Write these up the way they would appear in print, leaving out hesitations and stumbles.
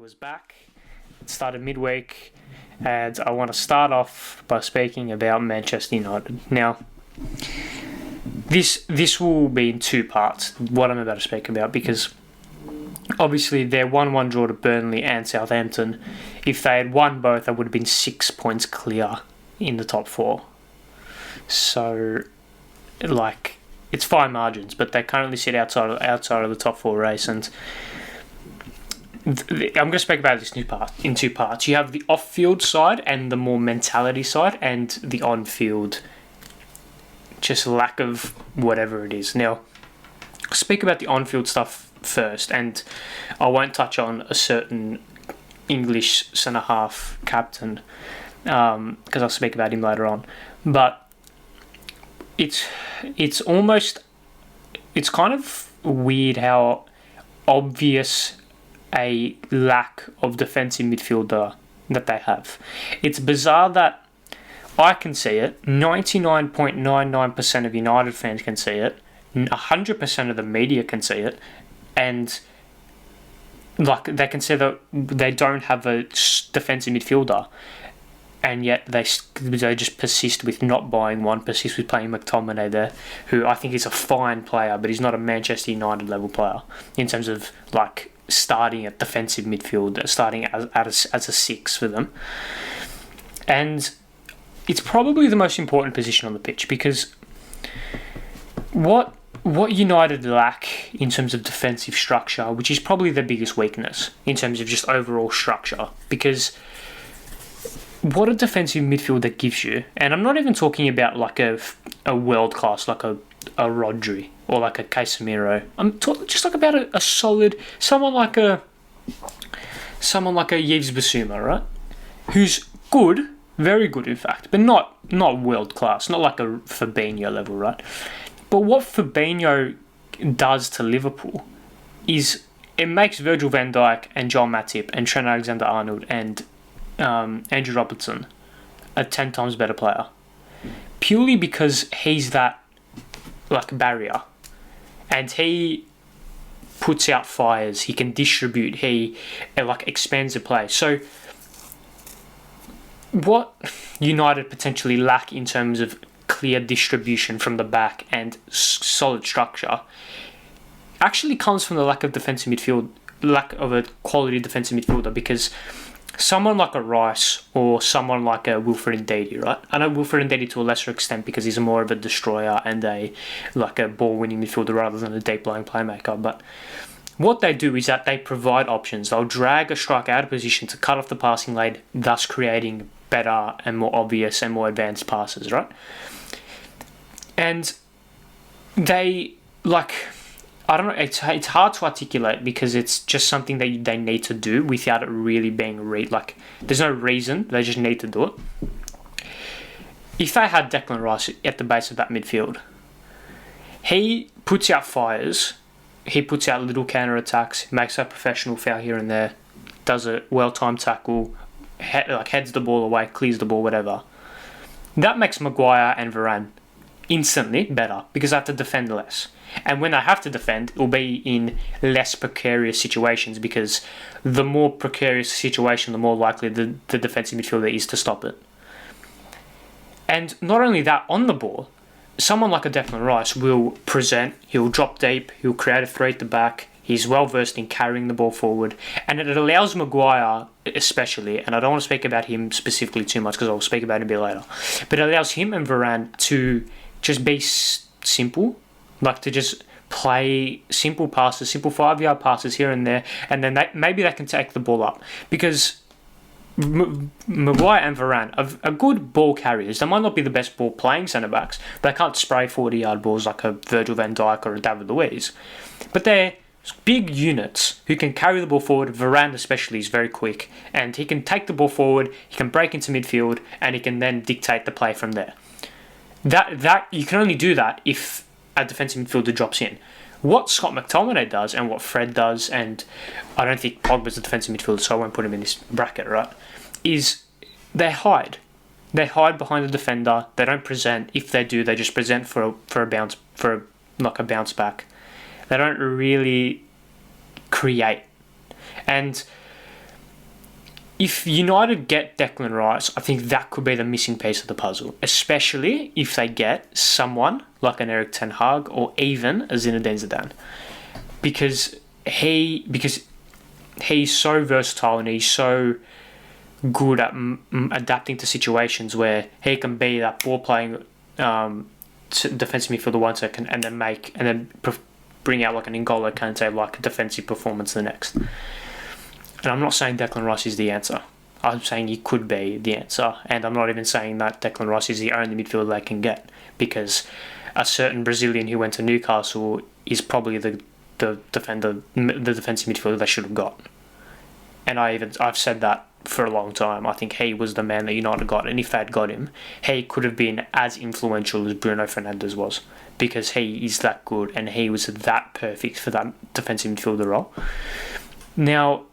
was back. It started midweek, and I want to start off by speaking about Manchester United. Now, this will be in two parts, what I'm about to speak about, because obviously their 1-1 draw to Burnley and Southampton. If they had won both, they would have been 6 points clear in the top four. So, it's fine margins, but they currently sit outside of the top four race. And I'm going to speak about this in two parts. You have the off-field side and the more mentality side, and the on-field just lack of whatever it is. Now, I'll speak about the on-field stuff first, and I won't touch on a certain English centre-half captain because I'll speak about him later on. But it's kind of weird how obvious a lack of defensive midfielder that they have. It's bizarre that I can see it, 99.99% of United fans can see it, 100% of the media can see it, and they can say that they don't have a defensive midfielder, and yet they just persist with not buying one, persist with playing McTominay there, who I think is a fine player, but he's not a Manchester United level player in terms of starting at defensive midfield, starting as a six for them. And it's probably the most important position on the pitch, because what United lack in terms of defensive structure, which is probably their biggest weakness in terms of just overall structure, because what a defensive midfielder gives you, and I'm not even talking about a world class like a Rodri or like a Casemiro. I'm talking just about a solid someone like a Yves Bissouma, right? Who's good, very good in fact, but not world class, not like a Fabinho level, right? But what Fabinho does to Liverpool is it makes Virgil van Dijk and Joel Matip and Trent Alexander-Arnold and Andrew Robertson a 10 times better player, purely because he's that barrier, and he puts out fires, he can distribute, he expands the play. So what United potentially lack in terms of clear distribution from the back and solid structure actually comes from the lack of a quality defensive midfielder, because someone like a Rice or someone like a Wilfred Ndidi, right? I know Wilfred Ndidi to a lesser extent because he's more of a destroyer and a ball-winning midfielder rather than a deep-lying playmaker. But what they do is that they provide options. They'll drag a striker out of position to cut off the passing lane, thus creating better and more obvious and more advanced passes, right? And they, I don't know, it's hard to articulate because it's just something that they need to do without it really being there's no reason, they just need to do it. If they had Declan Rice at the base of that midfield, he puts out fires, he puts out little counter-attacks, makes a professional foul here and there, does a well-timed tackle, heads the ball away, clears the ball, whatever. That makes Maguire and Varane instantly better because they have to defend less. And when they have to defend, it will be in less precarious situations, because the more precarious the situation, the more likely the defensive midfielder is to stop it. And not only that, on the ball, someone like a Declan Rice will present, he'll drop deep, he'll create a threat at the back, he's well versed in carrying the ball forward, and it allows Maguire especially, and I don't want to speak about him specifically too much because I'll speak about him a bit later, but it allows him and Varane to just be simple, to just play simple passes, simple 5-yard passes here and there, and then maybe they can take the ball up. Because Maguire and Varane are good ball carriers. They might not be the best ball playing centre-backs, but they can't spray 40-yard balls like a Virgil van Dijk or a David Luiz. But they're big units who can carry the ball forward. Varane especially is very quick, and he can take the ball forward, he can break into midfield, and he can then dictate the play from there. That you can only do that if a defensive midfielder drops in. What Scott McTominay does and what Fred does, and I don't think Pogba's a defensive midfielder, so I won't put him in this bracket, right, is they hide. They hide behind the defender. They don't present. If they do, they just present for a bounce back. They don't really create. And if United get Declan Rice, I think that could be the missing piece of the puzzle, especially if they get someone like an Erik ten Hag or even a Zinedine Zidane, because he's so versatile and he's so good at adapting to situations where he can be that ball playing defensive midfielder 1 second and then bring out like an N'Golo Kante like a defensive performance the next. And I'm not saying Declan Rice is the answer. I'm saying he could be the answer. And I'm not even saying that Declan Rice is the only midfielder they can get, because a certain Brazilian who went to Newcastle is probably the defensive midfielder they should have got. And I've said that for a long time. I think he was the man that United got, and if they'd got him, he could have been as influential as Bruno Fernandes was, because he is that good and he was that perfect for that defensive midfielder role. Now,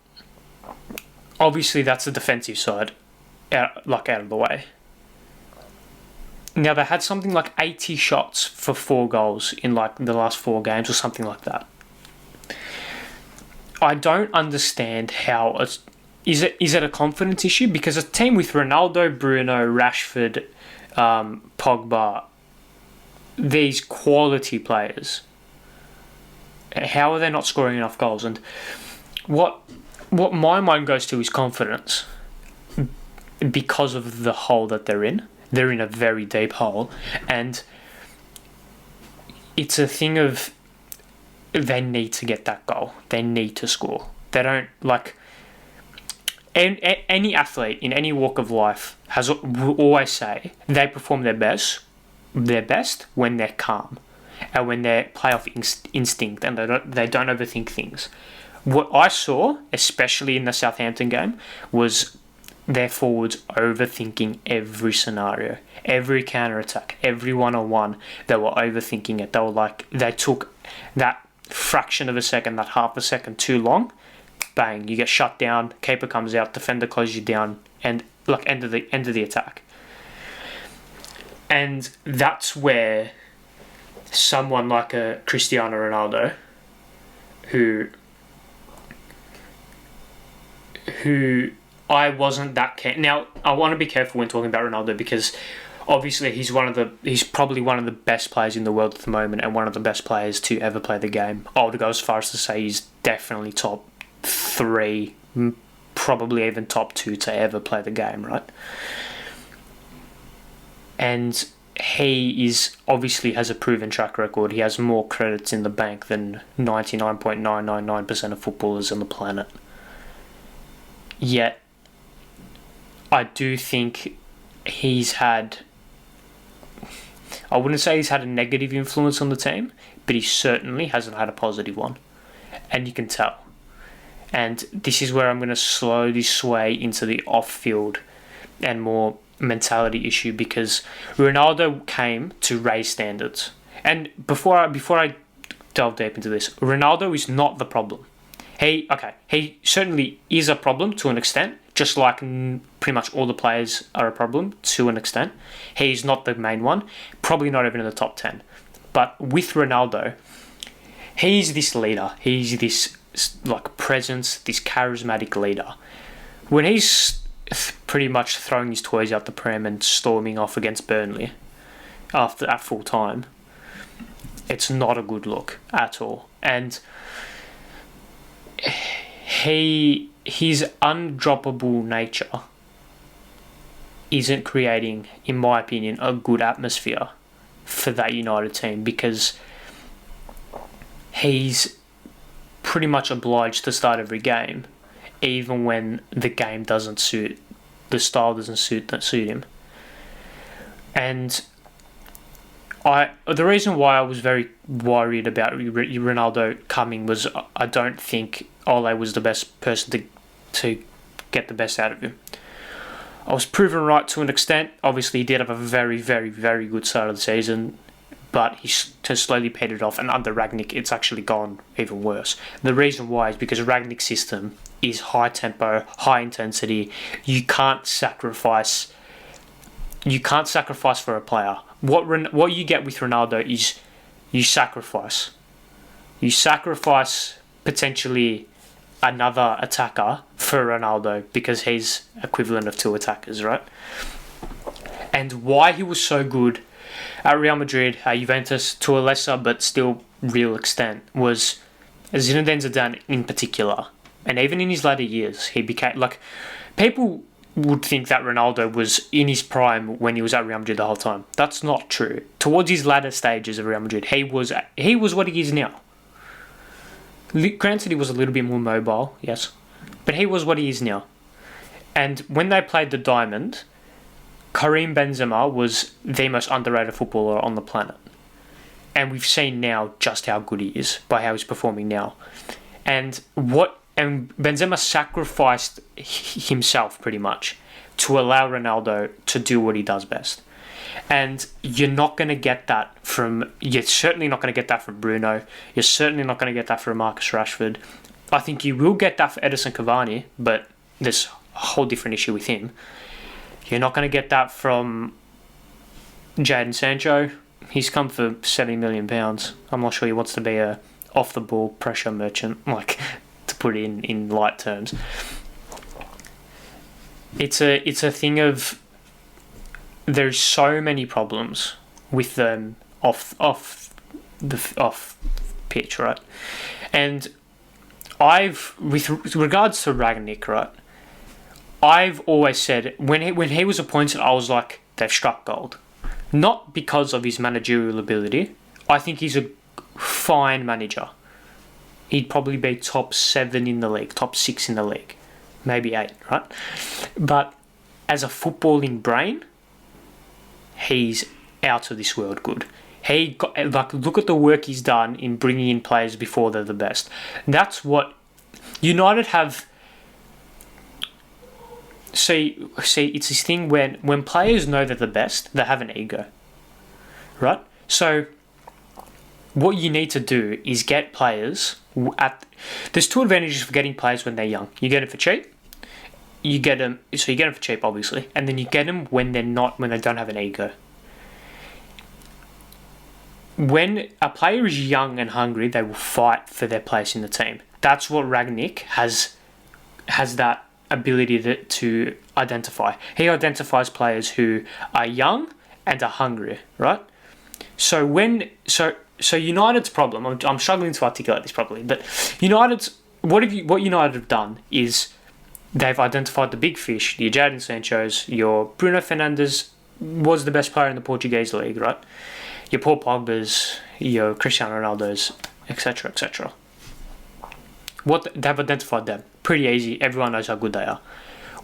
obviously that's the defensive side out of the way. Now, they had something like 80 shots for 4 goals in like the last 4 games or something like that. I don't understand how is it a confidence issue? Because a team with Ronaldo, Bruno, Rashford, Pogba, these quality players, how are they not scoring enough goals? And what my mind goes to is confidence, because of the hole that they're in. They're in a very deep hole, and it's a thing of they need to get that goal. They need to score. They don't like. Any athlete in any walk of life will always say they perform their best when they're calm, and when they play off instinct, and they don't overthink things. What I saw, especially in the Southampton game, was their forwards overthinking every scenario, every counter-attack, every one-on-one. They were overthinking it. They took that fraction of a second, that half a second too long. Bang, you get shut down, keeper comes out, defender closes you down, and like end of the attack. And that's where someone like a Cristiano Ronaldo, who I wasn't that keen. Now, I want to be careful when talking about Ronaldo, because obviously he's probably one of the best players in the world at the moment, and one of the best players to ever play the game. I would go as far as to say he's definitely top 3, probably even top 2 to ever play the game, right? And he obviously has a proven track record. He has more credits in the bank than 99.999% of footballers on the planet. Yet, I do think he's had, I wouldn't say he's had a negative influence on the team, but he certainly hasn't had a positive one. And you can tell. And this is where I'm going to slowly sway into the off-field and more mentality issue, because Ronaldo came to raise standards. And before I delve deep into this, Ronaldo is not the problem. He certainly is a problem to an extent, just like pretty much all the players are a problem to an extent. He's not the main one, probably not even in the top 10. But with Ronaldo, he's this leader. He's this like presence, this charismatic leader. When he's pretty much throwing his toys out the pram and storming off against Burnley at full time, it's not a good look at all. And his undroppable nature isn't creating, in my opinion, a good atmosphere for that United team, because he's pretty much obliged to start every game, even when the game doesn't suit, the style doesn't suit him. And the reason why I was very worried about Ronaldo coming was I don't think Ole was the best person to get the best out of him. I was proven right to an extent. Obviously, he did have a very, very, very good start of the season, but he has slowly petered off, and under Rangnick, it's actually gone even worse. The reason why is because Rangnick's system is high tempo, high intensity. You can't sacrifice for a player. What you get with Ronaldo is you sacrifice. You sacrifice potentially another attacker for Ronaldo because he's equivalent of 2 attackers, right? And why he was so good at Real Madrid, Juventus to a lesser but still real extent, was Zinedine Zidane in particular. And even in his later years, he became, like, people would think that Ronaldo was in his prime when he was at Real Madrid the whole time. That's not true. Towards his latter stages of Real Madrid, he was what he is now. Granted, he was a little bit more mobile, yes, but he was what he is now. And when they played the Diamond, Karim Benzema was the most underrated footballer on the planet. And we've seen now just how good he is by how he's performing now. And Benzema sacrificed himself pretty much to allow Ronaldo to do what he does best. And you're not going to get that you're certainly not going to get that from Bruno. You're certainly not going to get that from Marcus Rashford. I think you will get that for Edison Cavani, but there's a whole different issue with him. You're not going to get that from Jadon Sancho. He's come for £70 million. I'm not sure he wants to be a off-the-ball pressure merchant, like, to put it in light terms. It's a thing of there's so many problems with them off pitch, right? And with regards to Rangnick, right, I've always said when he was appointed, I was like, they've struck gold. Not because of his managerial ability. I think he's a fine manager. He'd probably be top 7 in the league, top 6 in the league, maybe 8, right? But as a footballing brain, he's out of this world good. Look at the work he's done in bringing in players before they're the best. That's what United have. See, it's this thing when players know they're the best, they have an ego, right? So what you need to do is get players there's 2 advantages for getting players when they're young. You get them for cheap. You get them for cheap, obviously, and then you get them when they don't have an ego. When a player is young and hungry, they will fight for their place in the team. That's what Rangnick has that ability to identify. He identifies players who are young and are hungry, right? So United's problem, I'm struggling to articulate this properly, but what United have done is they've identified the big fish, your Jadon Sancho's, your Bruno Fernandes was the best player in the Portuguese league, right? Your Paul Pogba's, your Cristiano Ronaldo's, etc., etc. They've identified them pretty easy. Everyone knows how good they are.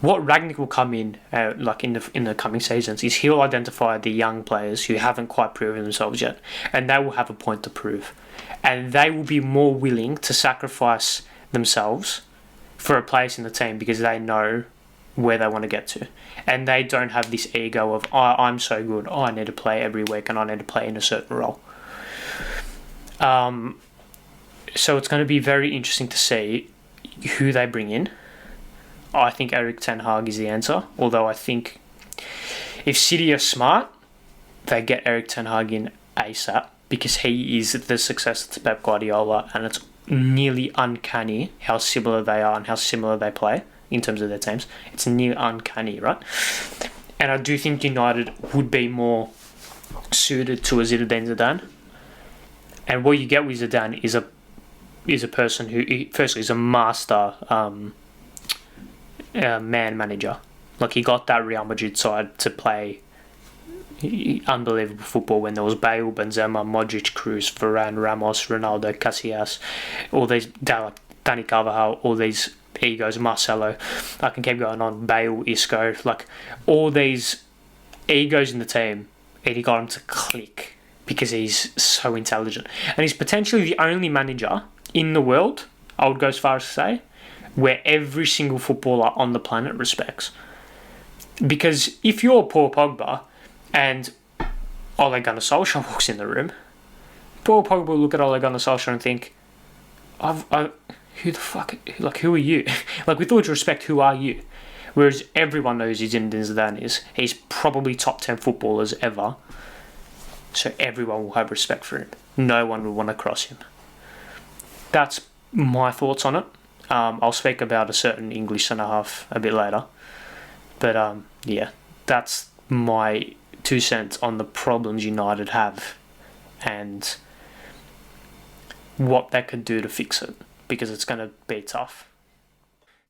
What Rangnick will come in, in the coming seasons, is he'll identify the young players who haven't quite proven themselves yet, and they will have a point to prove, and they will be more willing to sacrifice themselves for a place in the team because they know where they want to get to, and they don't have this ego of I'm so good, I need to play every week, and I need to play in a certain role. So it's going to be very interesting to see who they bring in. I think Erik ten Hag is the answer, although I think if City are smart, they get Erik ten Hag in ASAP because he is the successor to Pep Guardiola, and it's nearly uncanny how similar they are and how similar they play in terms of their teams. It's near uncanny, right? And I do think United would be more suited to a Zinedine Zidane. And what you get with Zidane is a person who, firstly, is a master man manager. Like, he got that Real Madrid side to play unbelievable football when there was Bale, Benzema, Modric, Kroos, Varane, Ramos, Ronaldo, Casillas, all these, Dani Carvajal, all these egos, Marcelo, I can keep going on, Bale, Isco, like, all these egos in the team, and he got him to click because he's so intelligent. And he's potentially the only manager in the world, I would go as far as to say, where every single footballer on the planet respects. Because if you're Paul Pogba and Ole Gunnar Solskjaer walks in the room, Paul Pogba will look at Ole Gunnar Solskjaer and think, who the fuck, like, who are you? Like, with all due respect, who are you? Whereas everyone knows who Zinedine Zidane is. He's probably top 10 footballers ever. So everyone will have respect for him. No one will want to cross him. That's my thoughts on it. I'll speak about a certain English centre half a bit later. But yeah, that's my 2 cents on the problems United have and what they could do to fix it, because it's going to be tough.